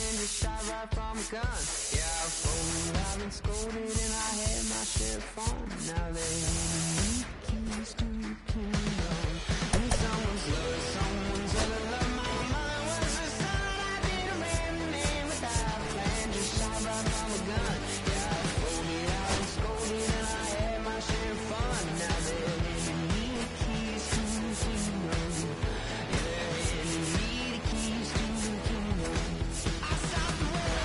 plan, just shot right from a gun. Yeah, I folded, I've been scolded, and I had my share of fun. Now they handing me keys to your kingdom. And someone's love, someone's other love. My mind was a son, I did a man without a plan, just shot right from a gun. Yeah, I folded, I've been scolded, and I had my share of fun. Now they're handing me the keys to your kingdom. Yeah, they're handing me the keys to your kingdom. I stopped the world.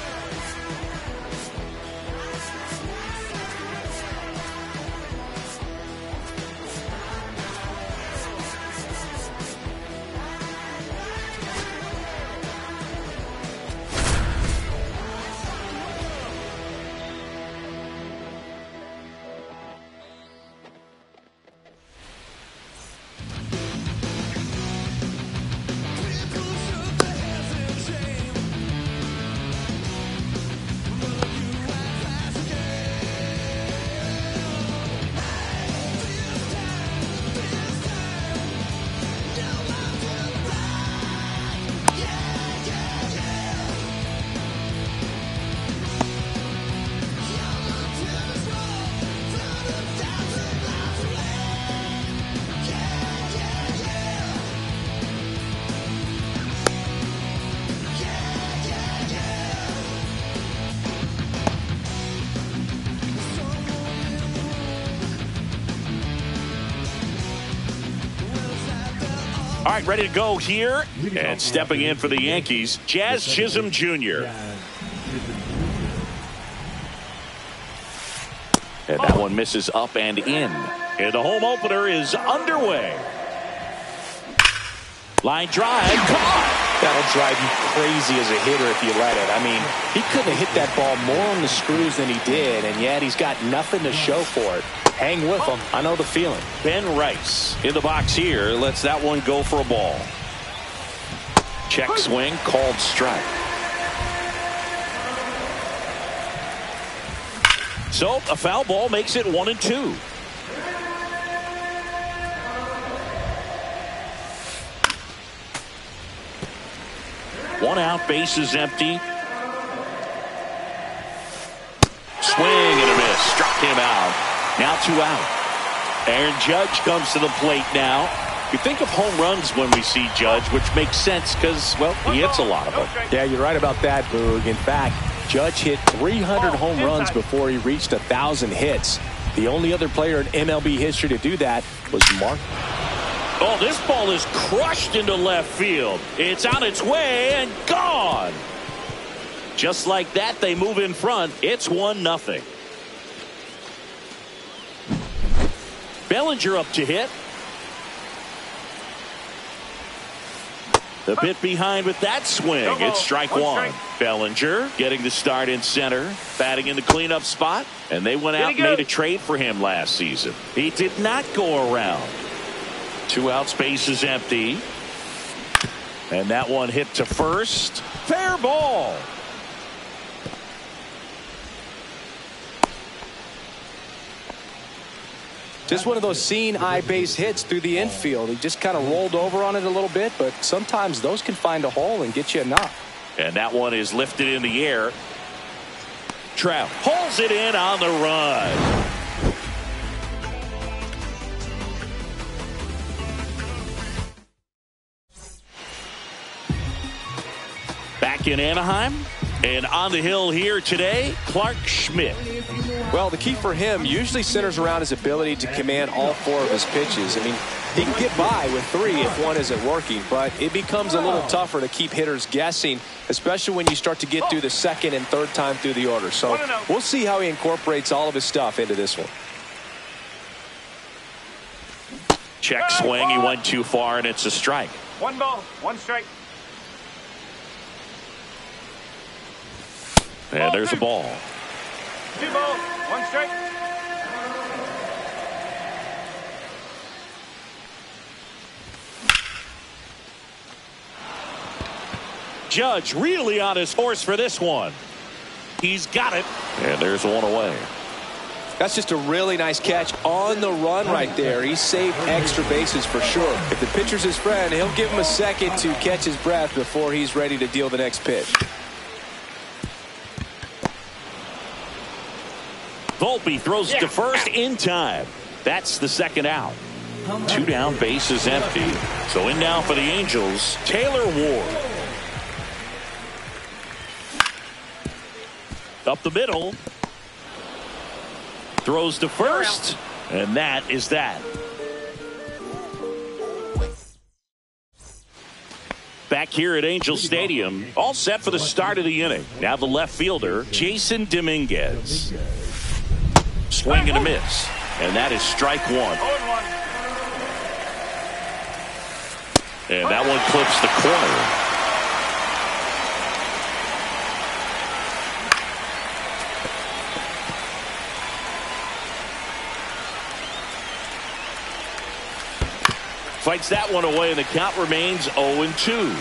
All right, ready to go here. And stepping in for the Yankees, Jazz Chisholm Jr. And that one misses up and in. And the home opener is underway. Line drive, caught. That'll drive you crazy as a hitter if you let it. I mean, he couldn't have hit that ball more on the screws than he did, and yet he's got nothing to show for it. Hang with him. I know the feeling. Ben Rice in the box here lets that one go for a ball. Check swing, called strike. So a foul ball makes it 1-2. One out, base is empty. Swing and a miss. Struck him out. Now 2 out. Aaron Judge comes to the plate now. You think of home runs when we see Judge, which makes sense because, well, he hits a lot of them. Yeah, you're right about that, Boog. In fact, Judge hit 300 home runs before he reached 1,000 hits. The only other player in MLB history to do that was Mark. Oh, this ball is crushed into left field. It's on its way and gone. Just like that, they move in front. It's 1-0. Bellinger up to hit. The bit behind with that swing. It's strike one. Bellinger getting the start in center, batting in the cleanup spot, and they went out and made a trade for him last season. He did not go around. 2 outs, base is empty. And that one hit to first. Fair ball. Just one of those seeing high base hits through the infield. He just kind of rolled over on it a little bit, but sometimes those can find a hole and get you a knock. And that one is lifted in the air. Trout pulls it in on the run. Back in Anaheim and on the hill here today, Clark Schmidt. Well, the key for him usually centers around his ability to command all 4 of his pitches. I mean, he can get by with 3 if one isn't working, but it becomes a little tougher to keep hitters guessing, especially when you start to get through the second and third time through the order. So we'll see how he incorporates all of his stuff into this one. Check swing. He went too far, and it's a strike. 1 ball, 1 strike. And there's a ball. 2 balls, 1 strike. Judge really on his horse for this one. He's got it. And there's one away. That's just a really nice catch on the run right there. He saved extra bases for sure. If the pitcher's his friend, he'll give him a second to catch his breath before he's ready to deal the next pitch. Volpe throws it to first in time. That's the second out. 2 down, bases empty. So in now for the Angels, Taylor Ward. Up the middle. Throws to first. And that is that. Back here at Angel Stadium, all set for the start of the inning. Now the left fielder, Jason Dominguez. Swing and a miss. And that is strike one. And that one clips the corner. Fights that one away, and the count remains 0-2.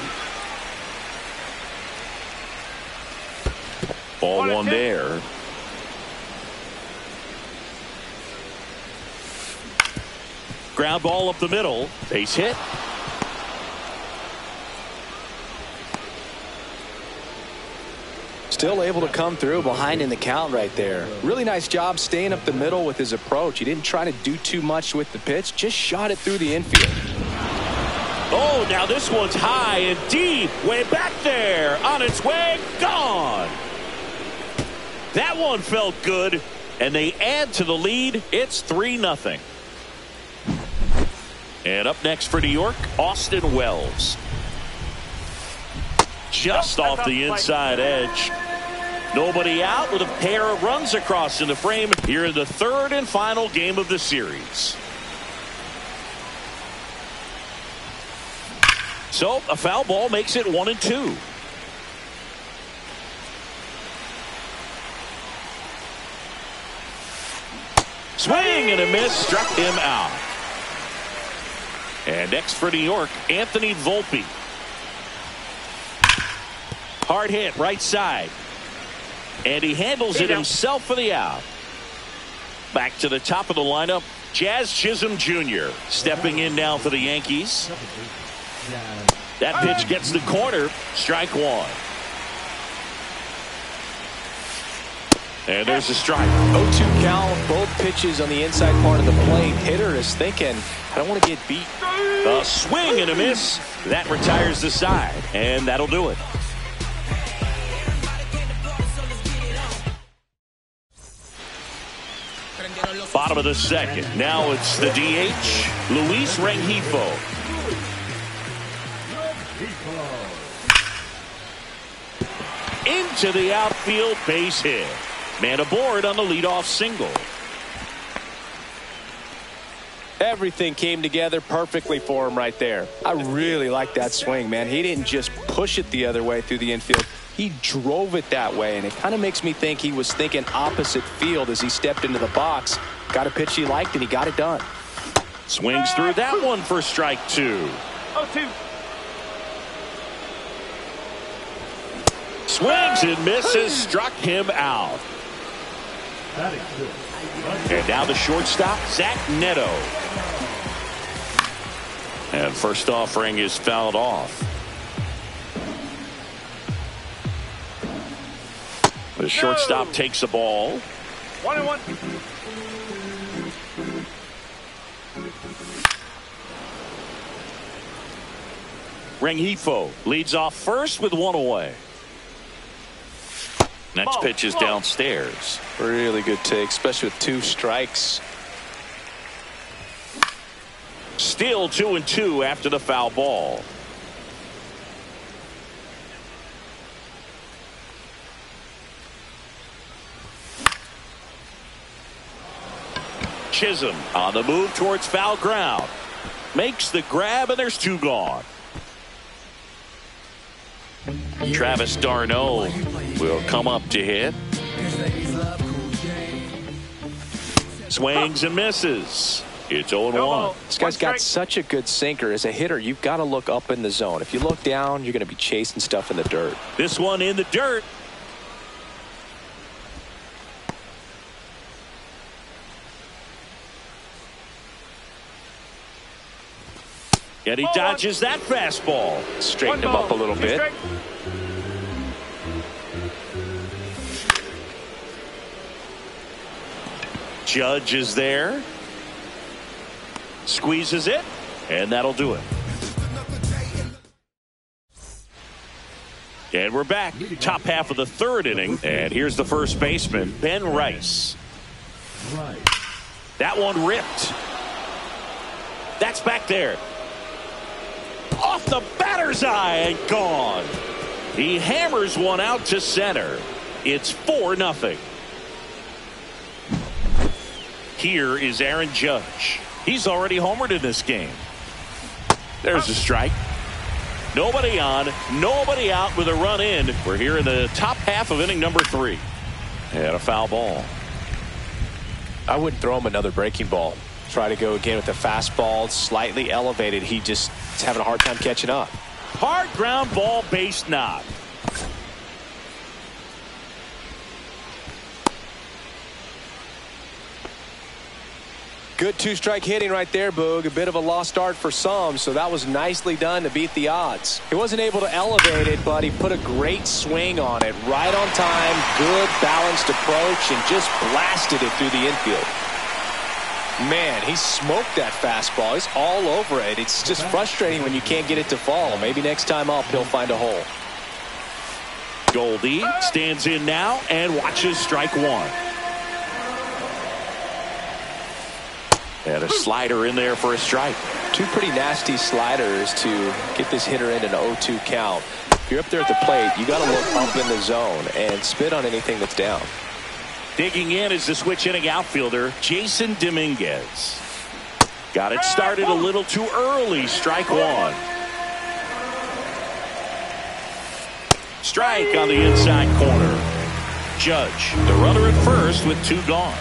Ball one there. Ground ball up the middle. Base hit. Still able to come through behind in the count right there. Really nice job staying up the middle with his approach. He didn't try to do too much with the pitch. Just shot it through the infield. Oh, now this one's high and deep. Way back there. On its way. Gone. That one felt good. And they add to the lead. It's 3-0. And up next for New York, Austin Wells. Just off the inside edge. Nobody out with a pair of runs across in the frame here in the third and final game of the series. So a foul ball makes it 1-2. Swing and a miss, struck him out. And next for New York, Anthony Volpe. Hard hit right side. And he handles it himself for the out. Back to the top of the lineup, Jazz Chisholm Jr. stepping in now for the Yankees. That pitch gets the corner. Strike one. And there's a strike. 0-2 count. Both pitches on the inside part of the plate. Hitter is thinking, I don't want to get beat. A swing and a miss. That retires the side. And that'll do it. Bottom of the second. Now it's the DH, Luis Rengifo. Into the outfield, base hit. Man aboard on the leadoff single. Everything came together perfectly for him right there. I really like that swing, man. He didn't just push it the other way through the infield. He drove it that way, and it kind of makes me think he was thinking opposite field as he stepped into the box. Got a pitch he liked, and he got it done. Swings through that one for strike two. 0-2. Swings and misses, struck him out. And now the shortstop, Zach Neto. And first offering is fouled off. The shortstop takes the ball. 1-1. Rengifo leads off first with one away. Next pitch is downstairs. Really good take, especially with 2 strikes. Still 2-2 after the foul ball. Chisholm on the move towards foul ground. Makes the grab, and there's 2 gone. Travis d'Arnaud will come up to hit. Swings and misses. It's 0-1. This guy's got such a good sinker. As a hitter, you've got to look up in the zone. If you look down, you're going to be chasing stuff in the dirt. This one in the dirt. And he dodges that fastball. Straighten him up a little bit. Judge is there. Squeezes it, and that'll do it. And we're back. Top half of the third inning. And here's the first baseman, Ben Rice. That one ripped. That's back there. Off the batter's eye and gone. He hammers one out to center. It's 4-0. Here is Aaron Judge. He's already homered in this game. There's a strike. Nobody on, nobody out with a run in. We're here in the top half of inning number 3. And a foul ball. I wouldn't throw him another breaking ball. Try to go again with the fastball, slightly elevated. He just is having a hard time catching up. Hard ground ball, base knock. Good two-strike hitting right there, Boog. A bit of a lost start for some, so that was nicely done to beat the odds. He wasn't able to elevate it, but he put a great swing on it. Right on time, good balanced approach, and just blasted it through the infield. Man, he smoked that fastball. He's all over it. It's just frustrating when you can't get it to fall. Maybe next time up, he'll find a hole. Goldie stands in now and watches strike one. And a slider in there for a strike. Two pretty nasty sliders to get this hitter in an 0-2 count. If you're up there at the plate, you got to look up in the zone and spit on anything that's down. Digging in is the switch hitting outfielder, Jason Dominguez. Got it started a little too early. Strike one. Strike on the inside corner. Judge, the runner at first with 2 gone.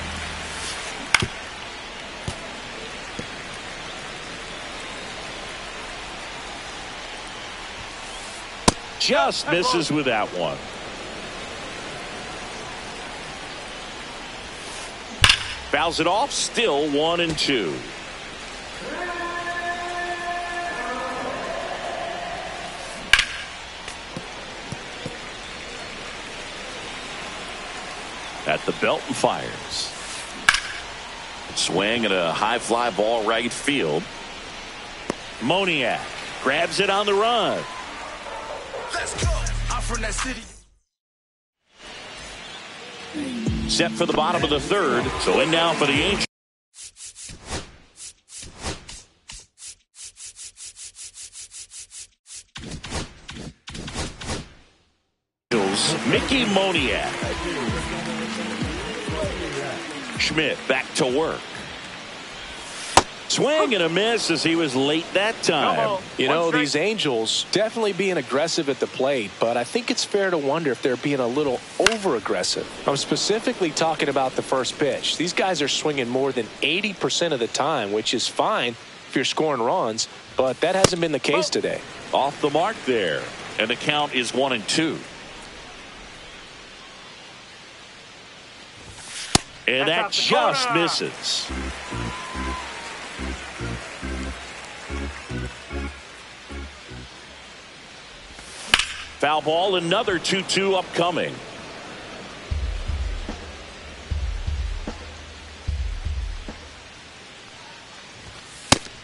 Just misses with that one. Fouls it off, still 1-2. At the belt and fires. Swing and a high fly ball right field. Moniak grabs it on the run. Let's go. I'm from that city. Set for the bottom of the third. So in now for the Angels. Mickey Moniak. Schmidt back to work. Swing and a miss as he was late that time. You know, these Angels definitely being aggressive at the plate, but I think it's fair to wonder if they're being a little over-aggressive. I'm specifically talking about the first pitch. These guys are swinging more than 80% of the time, which is fine if you're scoring runs, but that hasn't been the case today. Off the mark there, and the count is 1-2. And that just misses. Foul ball, another 2-2 upcoming.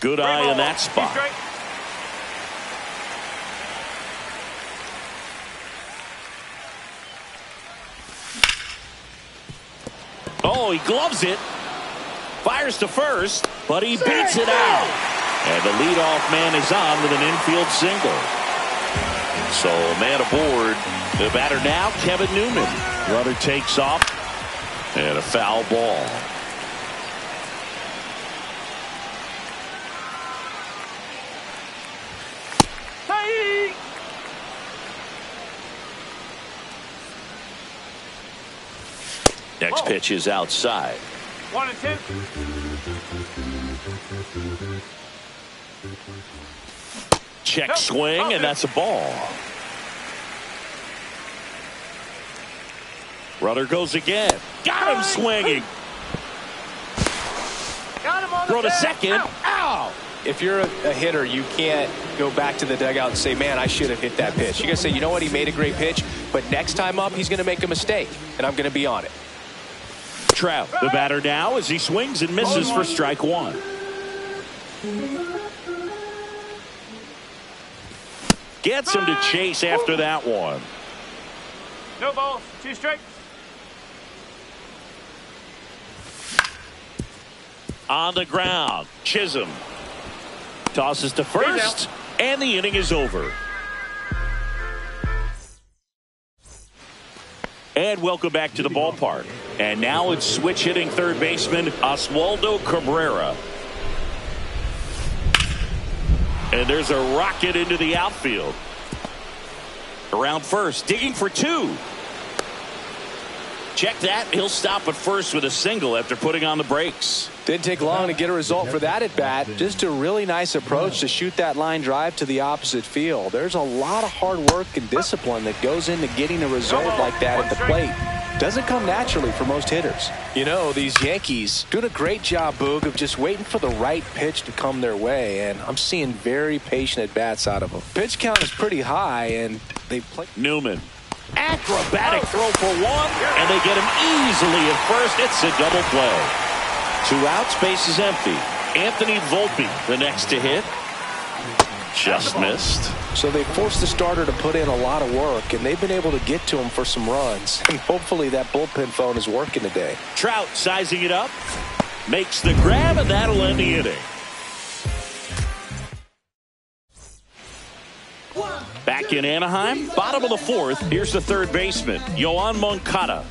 Good eye in that spot. Oh, he gloves it. Fires to first, but he beats it out. And the leadoff man is on with an infield single. So man aboard. The batter now, Kevin Newman. Runner takes off. And a foul ball. Hey! Next pitch is outside. 1-2. Check swing, and that's a ball. Runner goes again. Got him swinging. Got him on Throw the to second. Ow! If you're a hitter, you can't go back to the dugout and say, man, I should have hit that pitch. You got to say, you know what, he made a great pitch, but next time up, he's going to make a mistake, and I'm going to be on it. Trout, the batter now, as he swings and misses for strike one. Gets him to chase after that one. No balls. 2 strikes. On the ground, Chisholm tosses to first, and the inning is over. And welcome back to the ballpark. And now it's switch hitting third baseman Oswaldo Cabrera. And there's a rocket into the outfield. Around first, digging for 2. Check that. He'll stop at first with a single after putting on the brakes. Didn't take long to get a result for that at bat. Just a really nice approach to shoot that line drive to the opposite field. There's a lot of hard work and discipline that goes into getting a result like that at the plate. Doesn't come naturally for most hitters. You know, these Yankees doing a great job, Boog, of just waiting for the right pitch to come their way, and I'm seeing very patient at bats out of them. Pitch count is pretty high, and they play. Newman. Acrobatic throw for 1, and they get him easily at first. It's a double play. 2 outs, base is empty. Anthony Volpe, the next to hit. Just missed. So they forced the starter to put in a lot of work, and they've been able to get to him for some runs. And hopefully that bullpen phone is working today. Trout sizing it up. Makes the grab, and that'll end the inning. Back in Anaheim, bottom of the 4th. Here's the third baseman, Yoan Moncada.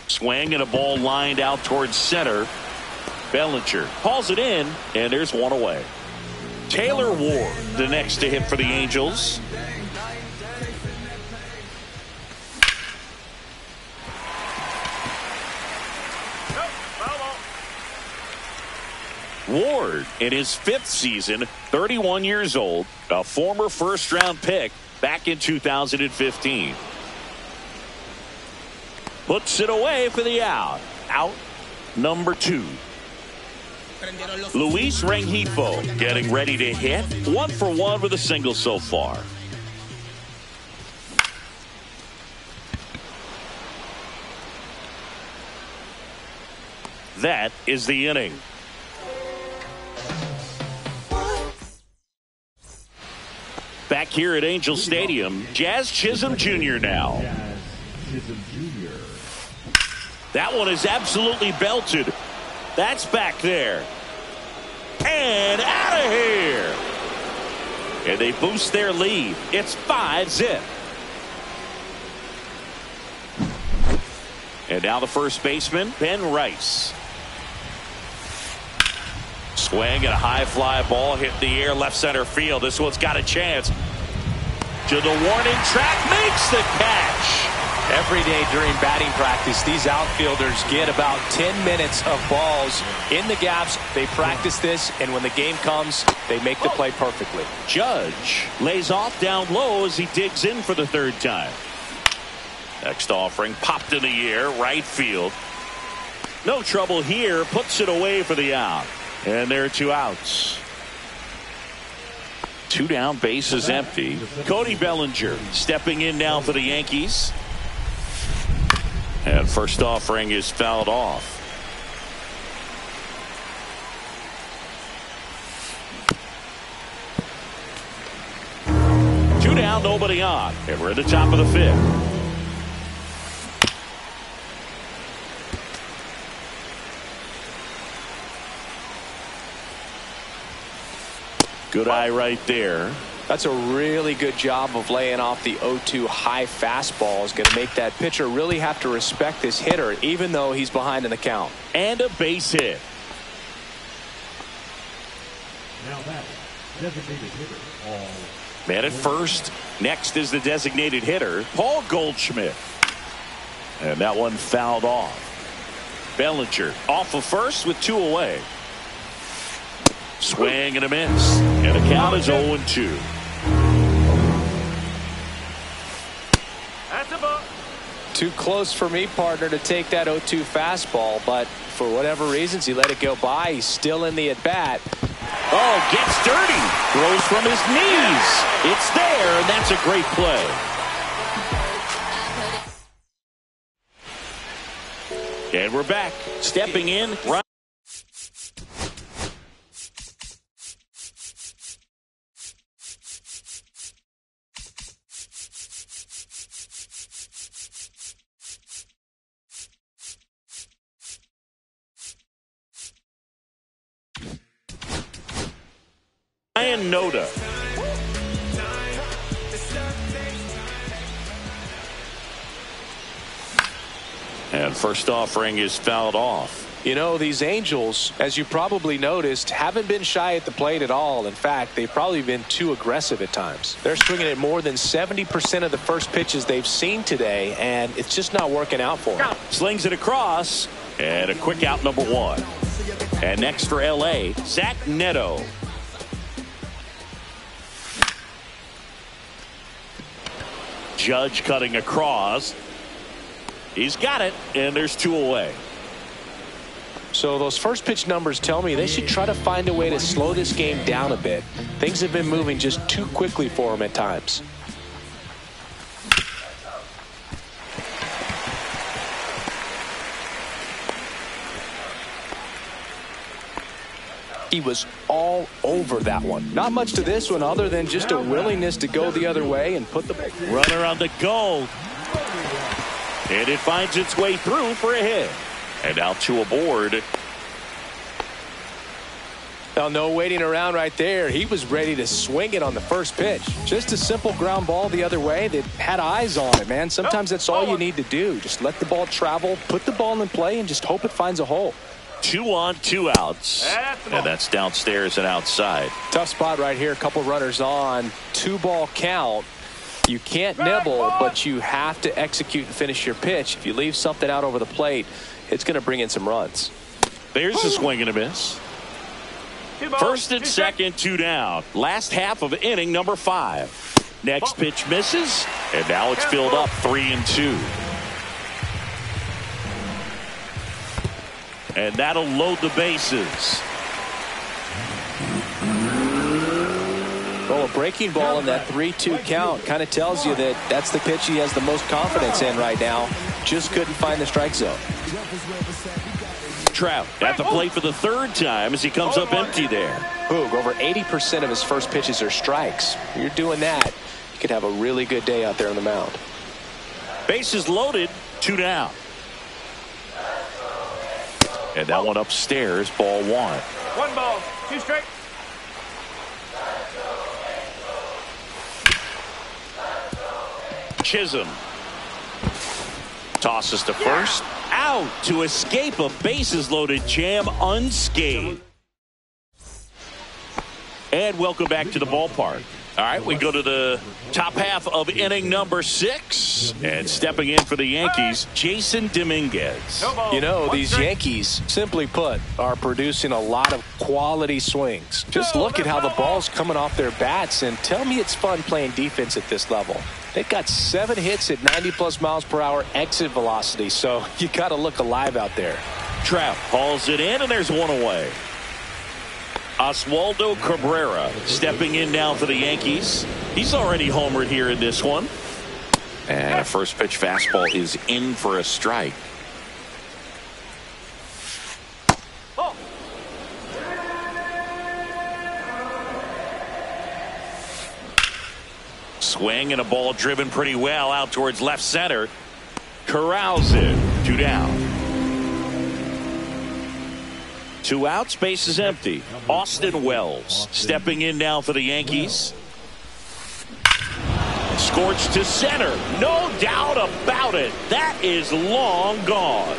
Swing and a ball lined out towards center. Bellinger hauls it in, and there's 1 away. Taylor Ward, the next to hit for the Angels. Ward, in his 5th season, 31 years old, a former first-round pick back in 2015. Puts it away for the out. Out number 2. Luis Rengifo getting ready to hit. 1 for 1 with a single so far. That is the inning. Back here at Angel Stadium, Jazz Chisholm Jr. now. That one is absolutely belted. That's back there. And out of here. And they boost their lead. It's 5-zip. And now the first baseman, Ben Rice. Swing and a high fly ball hit the air left center field. This one's got a chance. To the warning track, makes the catch. Every day during batting practice, these outfielders get about 10 minutes of balls in the gaps. They practice this, and when the game comes, they make the play perfectly. Judge lays off down low as he digs in for the 3rd time. Next offering popped in the air, right field. No trouble here, puts it away for the out. And there are 2 outs. 2 down, base is empty. Cody Bellinger stepping in now for the Yankees. And first offering is fouled off. Two down, nobody on. And we're at the top of the 5th. Good eye right there. That's a really good job of laying off the 0-2 high fastball. Is going to make that pitcher really have to respect this hitter, even though he's behind in the count. And a base hit. Now that designated hitter, Paul. Man at first. Next is the designated hitter, Paul Goldschmidt. And that one fouled off. Bellinger off of first with 2 away. Swing and a miss. And the count is 0-2. That's a ball. Too close for me, partner, to take that 0-2 fastball, but for whatever reasons, he let it go by. He's still in the at-bat. Oh, gets dirty. Throws from his knees. It's there, and that's a great play. And we're back. Stepping in, Ryan. Ryan Noda. And first offering is fouled off. You know, these Angels, as you probably noticed, haven't been shy at the plate at all. In fact, they've probably been too aggressive at times. They're swinging at more than 70% of the first pitches they've seen today, and it's just not working out for them. Slings it across, and a quick out, number one. And next for L.A., Zach Neto. Judge cutting across. He's got it, and there's two away. So those first pitch numbers tell me they should try to find a way to slow this game down a bit. Things have been moving just too quickly for them at times. He was all over that one. Not much to this one other than just a willingness to go the other way and put the runner on the goal. And it finds its way through for a hit. And now two aboard. Now, no waiting around right there. He was ready to swing it on the first pitch. Just a simple ground ball the other way that had eyes on it, man. Sometimes that's all you need to do. Just let the ball travel, put the ball in play, and just hope it finds a hole. 2 on, 2 outs. And that's downstairs and outside. Tough spot right here. A couple runners on. 2-ball count. You can't nibble, but you have to execute and finish your pitch. If you leave something out over the plate, it's going to bring in some runs. There's a swing and a miss. First and second, 2 down. Last half of inning number 5. Next pitch misses, and now it's filled up 3-2. And that'll load the bases. Well, a breaking ball in that 3-2 count kind of tells you that that's the pitch he has the most confidence in right now. Just couldn't find the strike zone. Trout at the plate for the third time as he comes up empty there. Boog, over 80% of his first pitches are strikes. You're doing that, you could have a really good day out there on the mound. Bases loaded, 2 down. And that one upstairs, ball 1. 1 ball, 2 strikes. Chisholm tosses to first. Out to escape a bases-loaded jam unscathed. And welcome back to the ballpark. All right, we go to the top half of inning number 6. And stepping in for the Yankees, Jason Dominguez. You know, these Yankees, simply put, are producing a lot of quality swings. Just look at how the ball's coming off their bats, and tell me it's fun playing defense at this level. They've got 7 hits at 90+ miles per hour exit velocity, so you got to look alive out there. Trout hauls it in, and there's 1 away. Oswaldo Cabrera stepping in now for the Yankees. He's already homered here in this one. And a first pitch fastball is in for a strike. Swing and a ball driven pretty well out towards left center. Corrals it. 2 down. 2 outs, base is empty. Austin Wells stepping in now for the Yankees. Scorched to center. No doubt about it. That is long gone.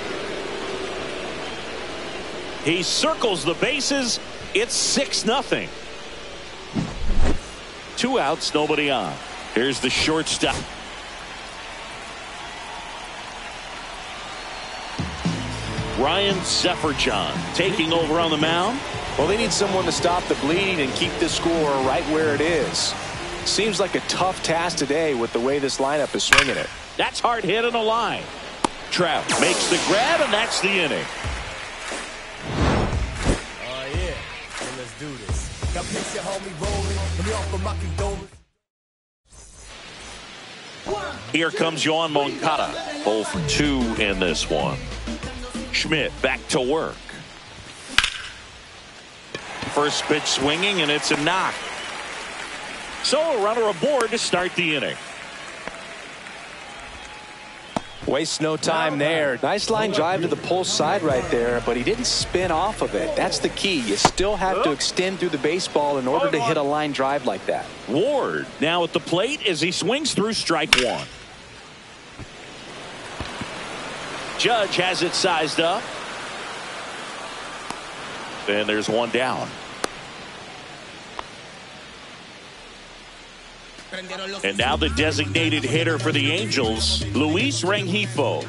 He circles the bases. It's 6-0. 2 outs, nobody on. Here's the shortstop. Ryan Zefferjon taking over on the mound. Well, they need someone to stop the bleeding and keep the score right where it is. Seems like a tough task today with the way this lineup is swinging it. That's hard hit on the line. Trout makes the grab, and that's the inning. Oh, yeah. Well, let's do this. Now picture homie rolling. Let me offer my condolences. Here comes Yoan Moncada. 0 for 2 in this one. Schmidt back to work. First pitch swinging, and it's a knock. So a runner aboard to start the inning. Wastes no time there. Nice line drive to the pull side right there, but he didn't spin off of it. That's the key. You still have to extend through the baseball in order to hit a line drive like that. Ward now at the plate as he swings through strike one. Judge has it sized up. And there's one down. And now the designated hitter for the Angels, Luis Rengifo.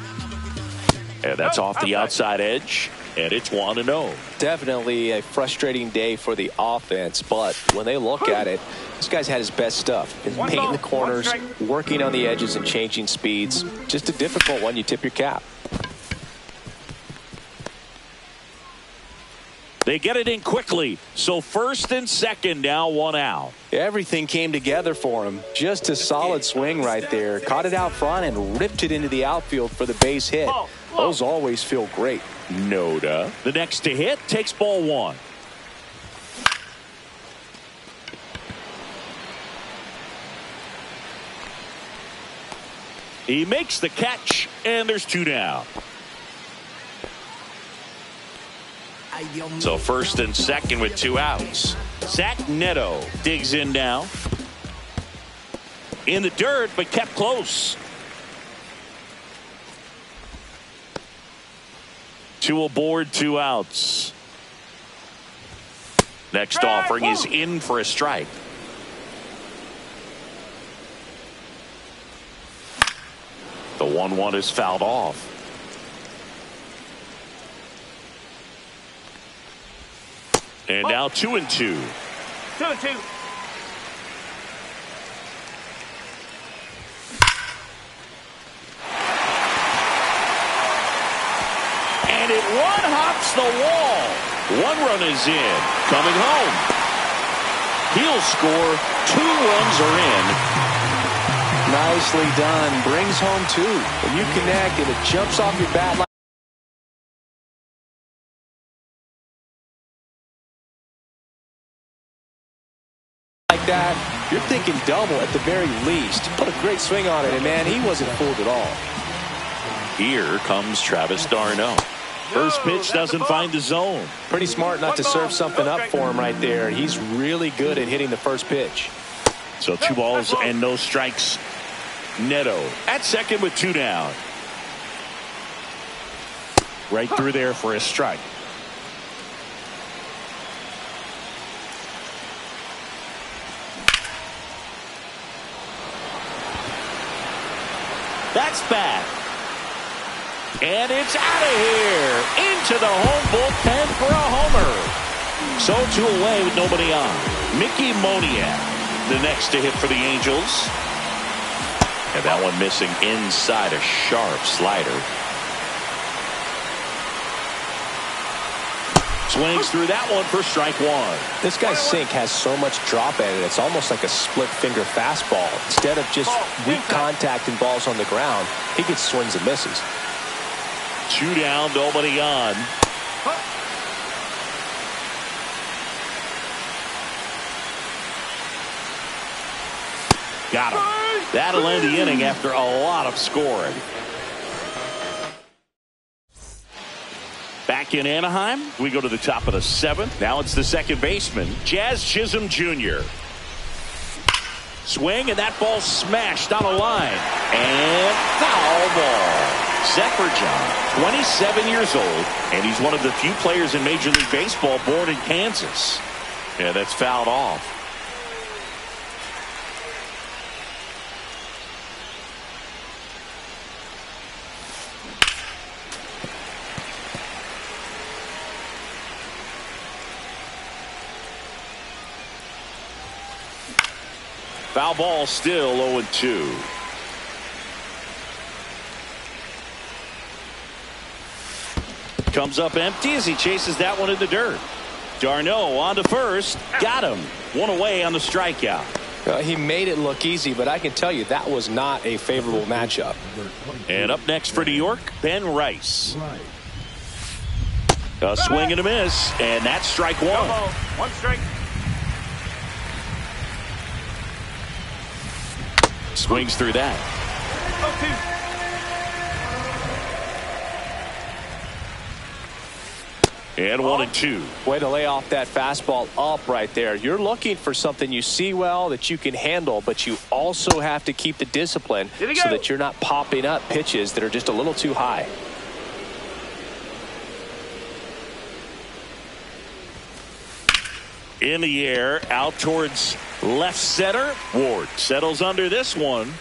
And that's off the outside edge, and it's 1-0. Definitely a frustrating day for the offense, but when they look at it, this guy's had his best stuff. Been painting the corners, working on the edges and changing speeds. Just a difficult one. You tip your cap. They get it in quickly. So first and second, now one out. Everything came together for him. Just a solid swing right there. Caught it out front and ripped it into the outfield for the base hit. Those always feel great. Noda, the next to hit, takes ball one. He makes the catch, and there's two down. So first and second with two outs. Zach Neto digs in now. In the dirt, but kept close. Two aboard, two outs. Next offering is in for a strike. The 1-1 is fouled off. And now 2-2. 2-2. And it one-hops the wall. One run is in. Coming home. He'll score. 2 runs are in. Nicely done. Brings home 2. When you connect and it jumps off your bat like that, you're thinking double at the very least. Put a great swing on it, and man, he wasn't fooled at all. Here comes Travis d'Arnaud. First pitch doesn't find the zone. Pretty smart not to serve something up for him right there. He's really good at hitting the first pitch. So 2 balls and no strikes. Neto at second with 2 down. Right through there for a strike. That's back. And it's out of here. Into the home bullpen for a homer. So 2 away with nobody on. Mickey Moniak, the next to hit for the Angels. And that one missing inside a sharp slider. Swings through that one for strike 1. This guy's sink has so much drop at it. It's almost like a split finger fastball. Instead of just weak contact and balls on the ground, he gets swings and misses. 2 down, nobody on. Got him. That'll end the inning after a lot of scoring. Back in Anaheim, we go to the top of the 7th. Now it's the second baseman, Jazz Chisholm Jr. Swing, and that ball smashed on a line. And foul ball. Set for John, 27 years old, and he's one of the few players in Major League Baseball born in Kansas. Yeah, that's fouled off. Foul ball, still 0-2. Comes up empty as he chases that one in the dirt. d'Arnaud on to first. Got him. 1 away on the strikeout. He made it look easy, but I can tell you that was not a favorable matchup. And up next for New York, Ben Rice. A swing and a miss, and that's strike one. No ball. One strike. Swings through that. 0-2. And 1-2. Way to lay off that fastball up right there. You're looking for something you see well that you can handle, but you also have to keep the discipline so that you're not popping up pitches that are just a little too high. In the air, out towards left center. Ward settles under this one.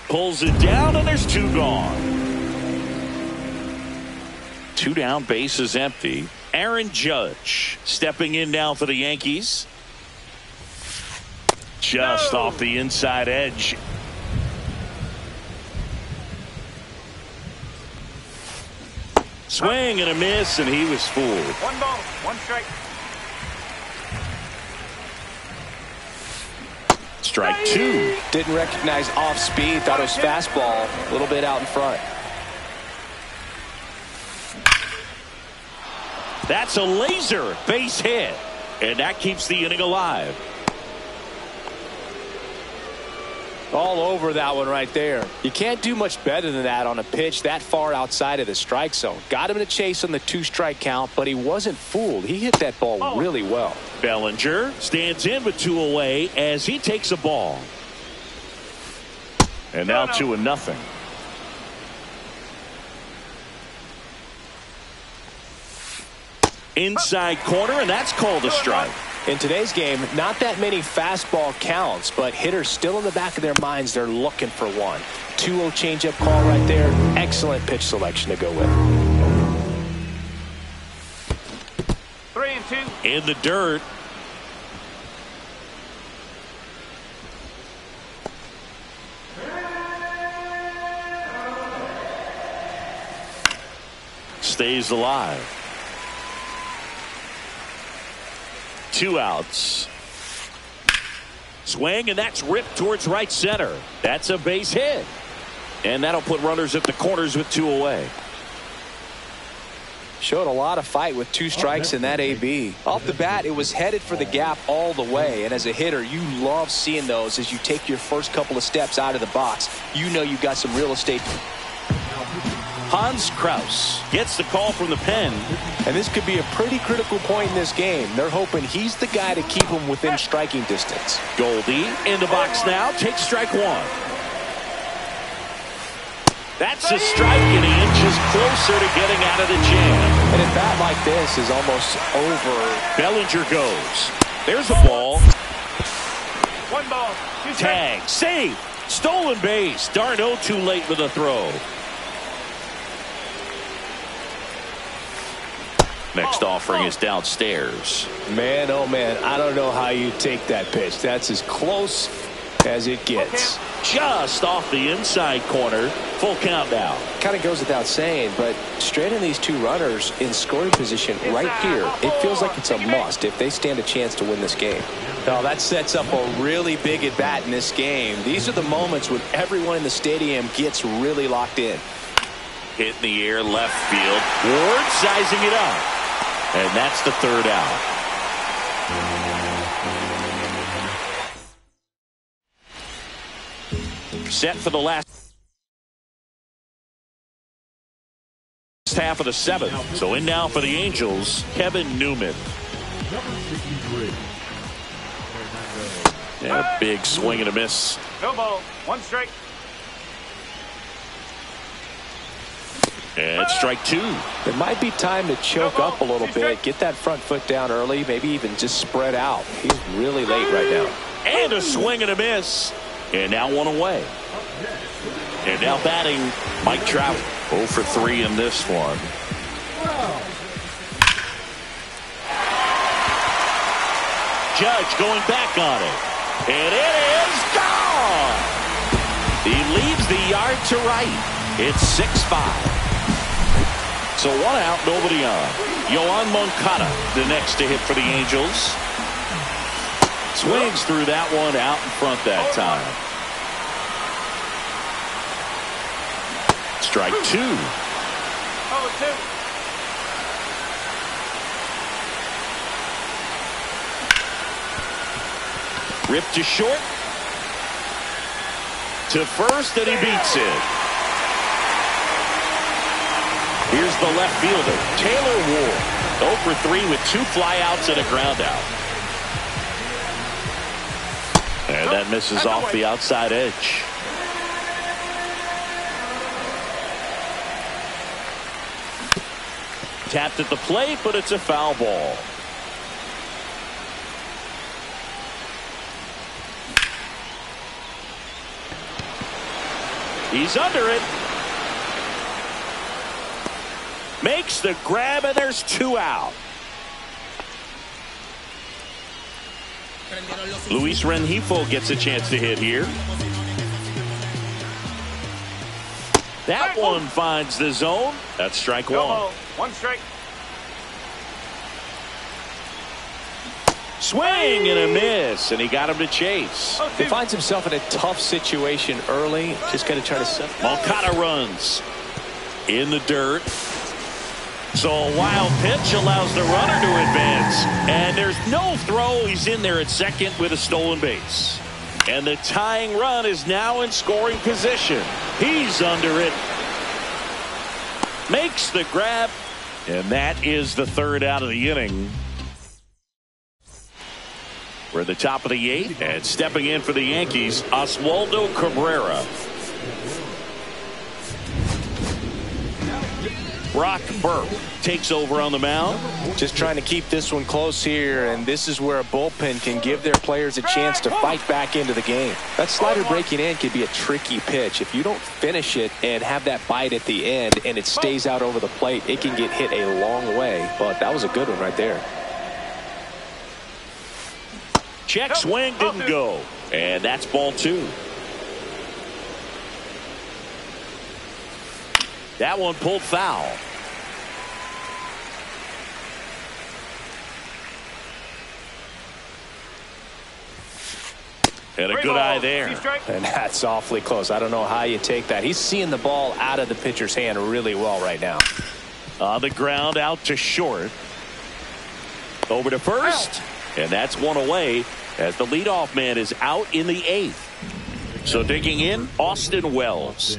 Pulls it down, and there's two gone. Two down, bases empty. Aaron Judge stepping in now for the Yankees. Just off the inside edge. Swing and a miss, and he was fooled. One ball. One strike. Strike two. Didn't recognize off speed. Thought it was fastball. A little bit out in front. That's a laser base hit, and that keeps the inning alive. All over that one right there. You can't do much better than that on a pitch that far outside of the strike zone. Got him to chase on the 2-strike count, but he wasn't fooled. He hit that ball really well. Bellinger stands in with 2 away as he takes a ball. And now 2-0. Inside corner, and that's called a strike. In today's game, not that many fastball counts, but hitters still in the back of their minds, they're looking for one. 2-0 changeup call right there. Excellent pitch selection to go with. 3-2. In the dirt. Stays alive. 2 outs. Swing, and that's ripped towards right center. That's a base hit. And that'll put runners at the corners with 2 away. Showed a lot of fight with 2 strikes in that AB. Off the bat, it was headed for the gap all the way. And as a hitter, you love seeing those as you take your first couple of steps out of the box. You know you've got some real estate. Hans Kraus gets the call from the pen. And this could be a pretty critical point in this game. They're hoping he's the guy to keep them within striking distance. Goldie in the box now. Takes strike 1. That's a strike, and he inches closer to getting out of the jam. And a bat like this is almost over. Bellinger goes. There's a ball. 1 ball. 2 strikes. Tag. Save. Stolen base. Darno too late with the throw. Next offering is downstairs. Man, oh man, I don't know how you take that pitch. That's as close as it gets. Just off the inside corner. Full count now. Kind of goes without saying, but straight in these 2 runners in scoring position right here, it feels like it's a must if they stand a chance to win this game. Now that sets up a really big at bat in this game. These are the moments when everyone in the stadium gets really locked in. Hit in the air, left field. Ward sizing it up. And that's the 3rd out. Set for the last half of the 7th. So in now for the Angels, Kevin Newman. Yeah, big swing and a miss. No ball. 1 strike. And strike 2. It might be time to choke up a little bit, get that front foot down early, maybe even just spread out. He's really late right now. And a swing and a miss. And now 1 away. And now batting, Mike Trout. 0 for 3 in this one. Judge going back on it. And it is gone. He leaves the yard to right. It's 6-5. So 1 out, nobody on. Yoan Moncada, the next to hit for the Angels. Swings through that one, out in front that time. Strike 2. Ripped to short. To first, and he beats it. Here's the left fielder, Taylor Ward. 0 for 3 with 2 flyouts and a ground out. And that misses off the outside edge. Tapped at the plate, but it's a foul ball. He's under it. Makes the grab, and there's 2 out. Luis Rengifo gets a chance to hit here. That one finds the zone. That's strike 1. 1 strike. Swing and a miss, and he got him to chase. He finds himself in a tough situation early. Just got to try to set. Moncada runs in the dirt. So a wild pitch allows the runner to advance. And there's no throw. He's in there at second with a stolen base. And the tying run is now in scoring position. He's under it. Makes the grab. And that is the 3rd out of the inning. We're at the top of the 8th, and stepping in for the Yankees, Oswaldo Cabrera. Brock Burke takes over on the mound. Just trying to keep this one close here, and this is where a bullpen can give their players a chance to fight back into the game. That slider breaking in can be a tricky pitch. If you don't finish it and have that bite at the end and it stays out over the plate, it can get hit a long way. But that was a good one right there. Check swing didn't go, and that's ball 2. That one pulled foul. And a good eye there. And that's awfully close. I don't know how you take that. He's seeing the ball out of the pitcher's hand really well right now. On the ground, out to short. Over to first. And that's one away as the leadoff man is out in the 8th. So digging in, Austin Wells.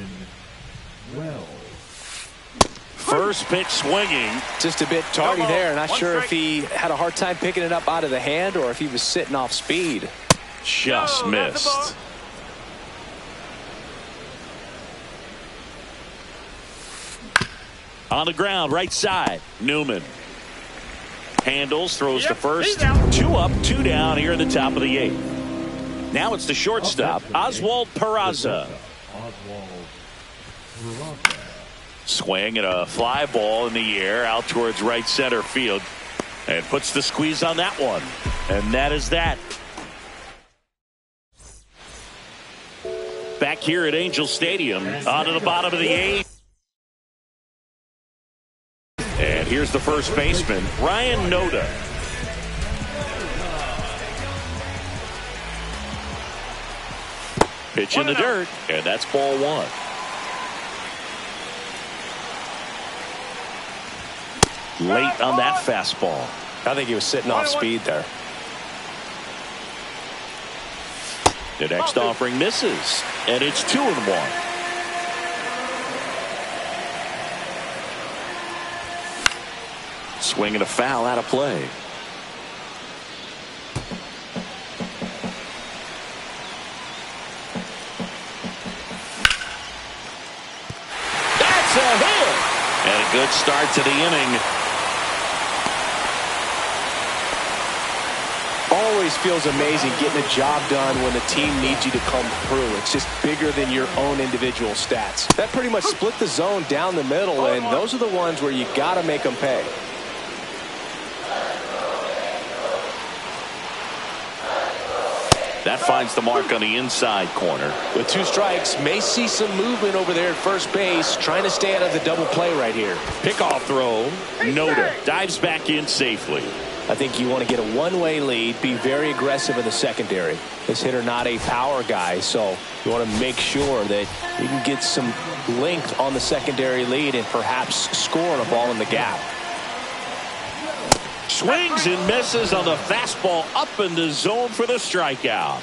First pitch swinging. Just a bit tardy there. Not sure if he had a hard time picking it up out of the hand or if he was sitting off speed. Just missed. On the ground, right side, Newman. Handles, throws to first. 2 up, 2 down here in the top of the 8th. Now it's the shortstop, Oswald Peraza. Swing and a fly ball in the air out towards right center field. And puts the squeeze on that one. And that is that. Back here at Angel Stadium, on to the bottom of the 8th. And here's the first baseman, Ryan Noda. Pitch in the dirt, and that's ball 1. Late on that fastball. I think he was sitting off speed there. The next offering misses, and it's 2-1. Swing and a foul out of play. That's a hit! And a good start to the inning. Always feels amazing getting a job done when the team needs you to come through. It's just bigger than your own individual stats. That pretty much split the zone down the middle, and those are the ones where you got to make them pay. That finds the mark on the inside corner. With 2 strikes, may see some movement over there at first base, trying to stay out of the double play right here. Pickoff throw. Noda dives back in safely. I think you want to get a one-way lead, be very aggressive in the secondary. This hitter not a power guy, so you want to make sure that you can get some length on the secondary lead and perhaps score on a ball in the gap. Swings and misses on the fastball up in the zone for the strikeout.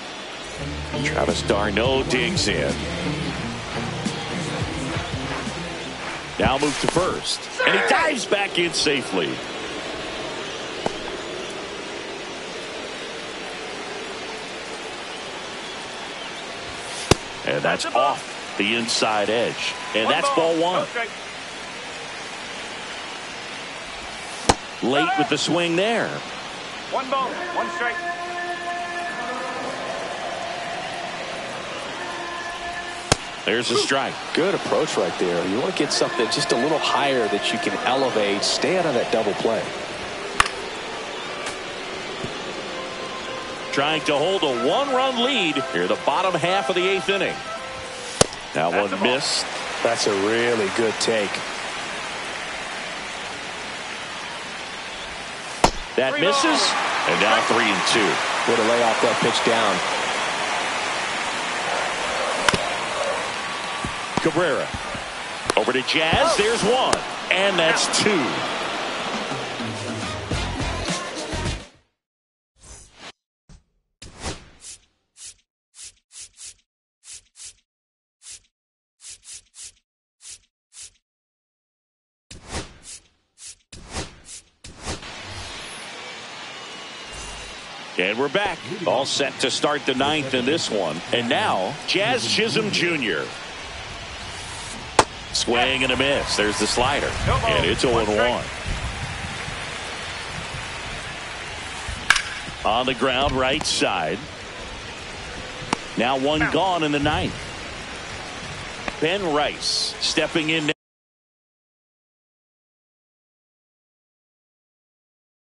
Travis d'Arnaud digs in. Now moves to first. And he dives back in safely. And that's off the inside edge. And that's ball one. Late with the swing there. 1 ball, 1 strike. There's a strike. Good approach right there. You want to get something just a little higher that you can elevate. Stay out of that double play. Trying to hold a 1-run lead here the bottom half of the 8th inning. That one missed. That's a really good take. That misses. And now 3-2. Way to lay off that pitch down. Cabrera over to Jazz. There's one. And that's 2. And we're back. All set to start the 9th in this one. And now, Jazz Chisholm Jr. Swing and a miss. There's the slider. And it's 0-1. On the ground, right side. Now one gone in the 9th. Ben Rice stepping in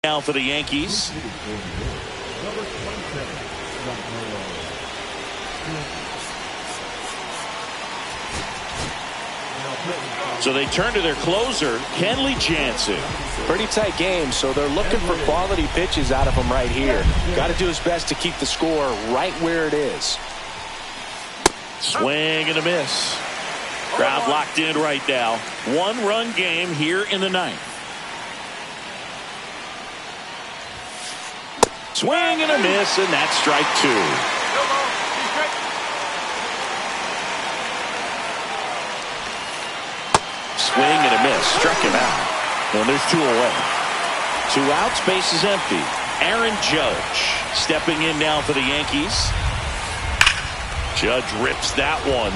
now for the Yankees. So they turn to their closer, Kenley Jansen. Pretty tight game, so they're looking for quality pitches out of him right here. Got to do his best to keep the score right where it is. Swing and a miss. Crowd locked in right now. 1-run game here in the 9th. Swing and a miss, and that's strike 2. Swing and a miss. Struck him out. And there's 2 away. 2 outs. Base is empty. Aaron Judge stepping in now for the Yankees. Judge rips that one.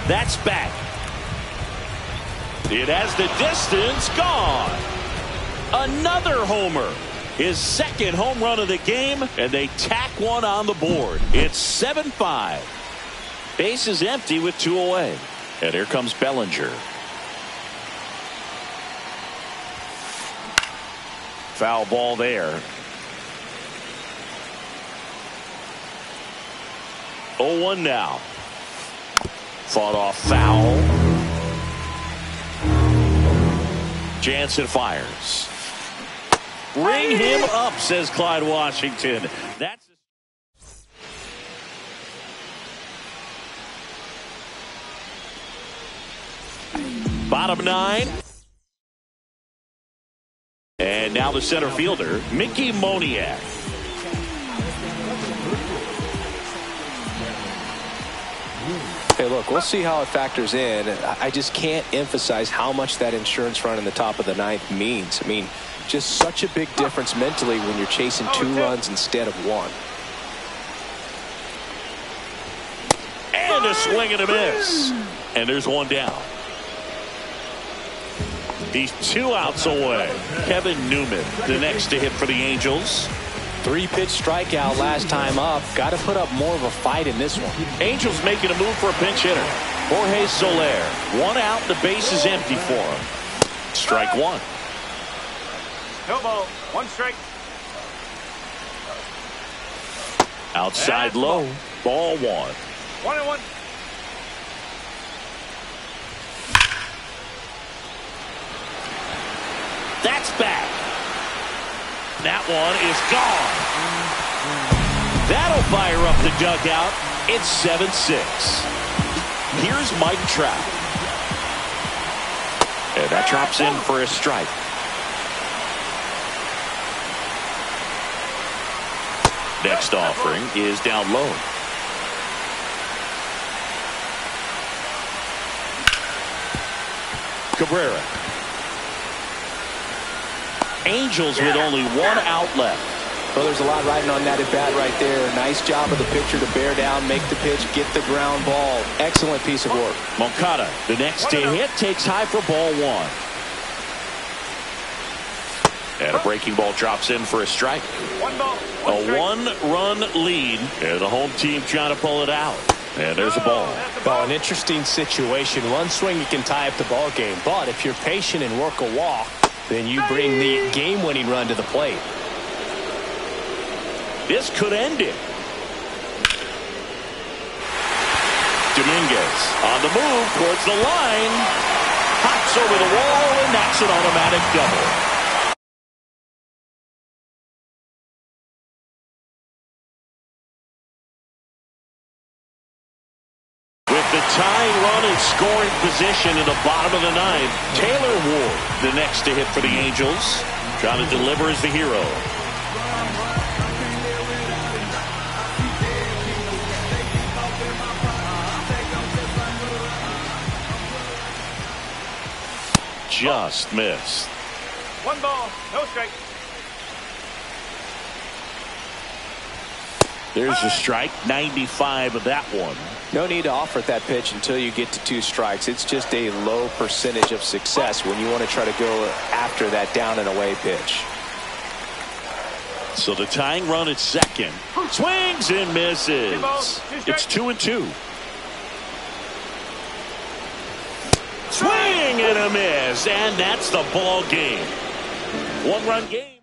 That's back. It has the distance. Gone. Another homer. His 2nd home run of the game. And they tack one on the board. It's 7-5. Base is empty with 2 away. And here comes Bellinger. Foul ball there. 0-1 now. Fought off foul. Jansen fires. Ring him up, says Clyde Washington. That's bottom 9. And now the center fielder, Mickey Moniak. Hey, look, we'll see how it factors in. I just can't emphasize how much that insurance run in the top of the 9th means. I mean, just such a big difference mentally when you're chasing 2 runs instead of 1. And a swing and a miss. And there's 1 down. He's 2 outs away. Kevin Newman, the next to hit for the Angels. 3-pitch strikeout last time up. Got to put up more of a fight in this one. Angels making a move for a pinch hitter. Jorge Soler. 1 out. The base is empty for him. Strike 1. No ball, 1 strike. Outside low. Ball 1. 1-1. That's back. That one is gone. That'll fire up the dugout. It's 7-6. Here's Mike Trout. And that drops in for a strike. Next offering is down low. Cabrera. Angels with only one out left. Well, there's a lot riding on that at bat right there. Nice job of the pitcher to bear down, make the pitch, get the ground ball. Excellent piece of work. Moncada, the next to hit, takes high for ball one. And a breaking ball drops in for a strike. A one-run lead, and the home team trying to pull it out. And there's a ball. Well, an interesting situation. One swing, you can tie up the ball game. But if you're patient and work a walk, then you bring the game-winning run to the plate. This could end it. Dominguez on the move towards the line. Hops over the wall, and that's an automatic double. The tying run in scoring position in the bottom of the ninth. Taylor Ward, the next to hit for the Angels. Trying to deliver as the hero. Just missed. One ball, no strike. There's a strike, 95 of that one. No need to offer that pitch until you get to 2 strikes. It's just a low percentage of success when you want to try to go after that down and away pitch. So the tying run at second. Swings and misses. It's 2-2. Swing and a miss. And that's the ball game. 1-run game.